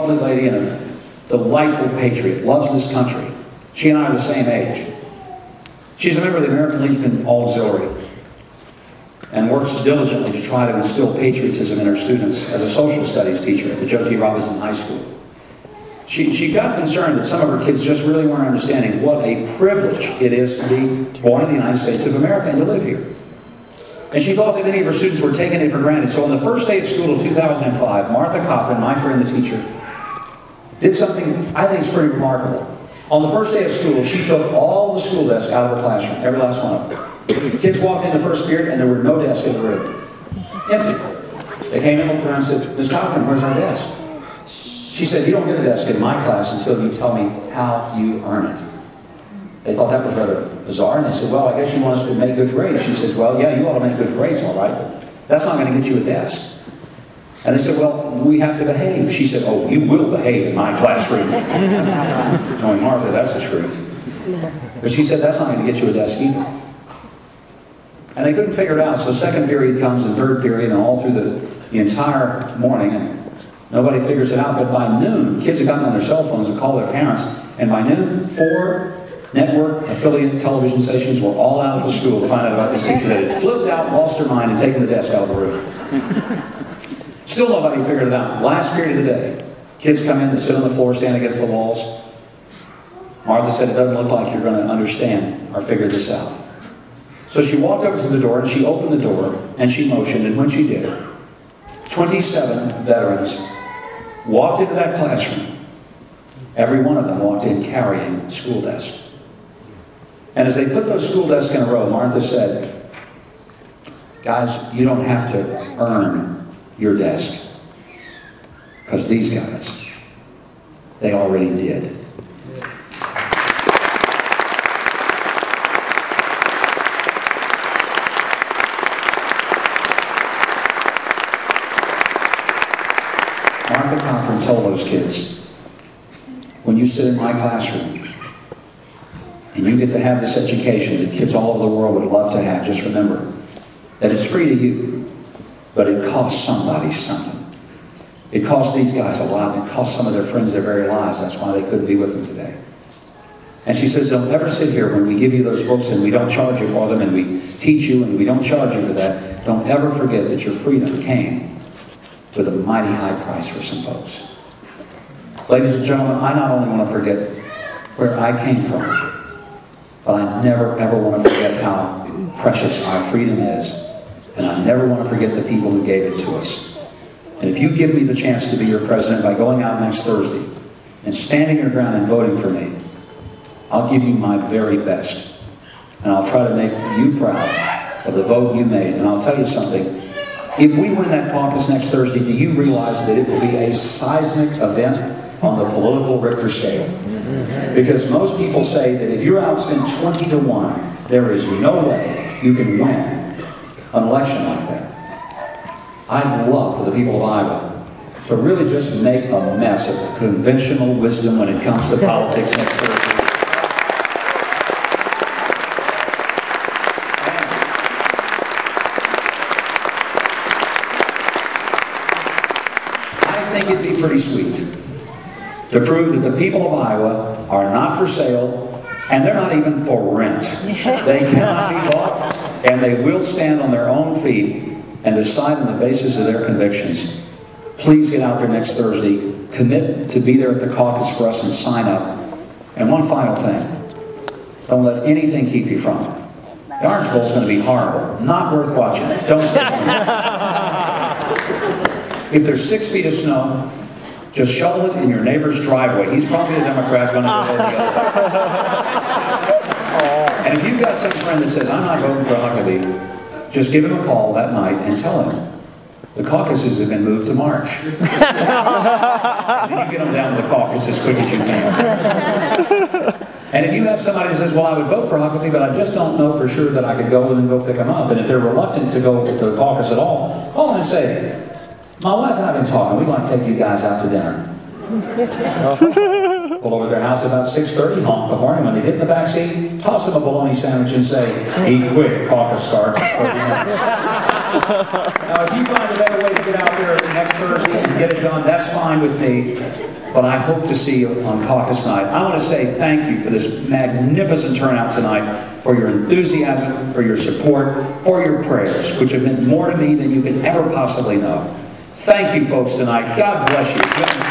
lovely lady and a delightful patriot, loves this country. She and I are the same age. She's a member of the American Legion Auxiliary and works diligently to try to instill patriotism in her students as a social studies teacher at the Joe T. Robinson High School. She got concerned that some of her kids just really weren't understanding what a privilege it is to be born in the United States of America and to live here. And she thought that many of her students were taking it for granted. So on the first day of school of 2005, Martha Coffin, my friend the teacher, did something I think is pretty remarkable. On the first day of school, she took all the school desks out of her classroom, every last one of them. Kids walked into first period and there were no desks in the room. Empty. They came in, looked around and said, "Miss Coffin, where's our desk?" She said, "You don't get a desk in my class until you tell me how you earn it." They thought that was rather bizarre, and they said, "Well, I guess you want us to make good grades." She says, "Well, yeah, you ought to make good grades, all right, but that's not going to get you a desk." And they said, "Well, we have to behave." She said, "Oh, you will behave in my classroom." Knowing Martha, that's the truth. But she said, "That's not going to get you a desk either." And they couldn't figure it out, so second period comes and third period and all through the entire morning, and nobody figures it out. But by noon, kids had gotten on their cell phones and called their parents, and by noon, 4 network affiliate television stations were all out at the school to find out about this teacher that had flipped out, lost her mind, and taken the desk out of the room. Still nobody figured it out. Last period of the day, kids come in, they sit on the floor, stand against the walls. Martha said, "It doesn't look like you're going to understand or figure this out." So she walked over to the door and she opened the door and she motioned, and when she did, 27 veterans walked into that classroom. Every one of them walked in carrying school desks. And as they put those school desks in a row, Martha said, "Guys, you don't have to earn your desk, because these guys, they already did." Martha Coffin told those kids, "When you sit in my classroom and you get to have this education that kids all over the world would love to have, just remember that it's free to you, but it costs somebody something. It cost these guys a lot, and it cost some of their friends their very lives. That's why they couldn't be with them today." And she says, "Don't ever sit here when we give you those books and we don't charge you for them, and we teach you and we don't charge you for that. Don't ever forget that your freedom came with a mighty high price for some folks." Ladies and gentlemen, I not only want to forget where I came from, but I never ever want to forget how precious our freedom is. And I never want to forget the people who gave it to us. And if you give me the chance to be your president by going out next Thursday and standing your ground and voting for me, I'll give you my very best. And I'll try to make you proud of the vote you made. And I'll tell you something. If we win that caucus next Thursday, do you realize that it will be a seismic event on the political Richter scale? Because most people say that if you're outspent 20 to 1, there is no way you can win an election like that. I'd love for the people of Iowa to really just make a mess of conventional wisdom when it comes to politics next Thursday. I think it'd be pretty sweet to prove that the people of Iowa are not for sale, and they're not even for rent. They cannot be bought, and they will stand on their own feet and decide on the basis of their convictions. Please get out there next Thursday. Commit to be there at the caucus for us and sign up. And one final thing. Don't let anything keep you from it. The Orange Bowl is going to be horrible. Not worth watching. Don't sit there. If there's 6 feet of snow, just shovel it in your neighbor's driveway. He's probably a Democrat, going to go the other way. And if you've got some friend that says, "I'm not voting for Huckabee," just give him a call that night and tell him the caucuses have been moved to March. And you get them down to the caucus as quick as you can. And if you have somebody that says, "Well, I would vote for Huckabee, but I just don't know for sure that I could go and then go pick them up," and if they're reluctant to go to the caucus at all, call them and say, "My wife and I have been talking. We'd like to take you guys out to dinner." Pull over to their house about 6:30, honk the horn, and when they get in the back seat, toss them a bologna sandwich and say, "Eat quick, caucus starts in 30 minutes." Now, if you find a better way to get out there next Thursday and get it done, that's fine with me. but I hope to see you on caucus night. I want to say thank you for this magnificent turnout tonight, for your enthusiasm, for your support, for your prayers, which have meant more to me than you could ever possibly know. Thank you, folks, tonight. God bless you.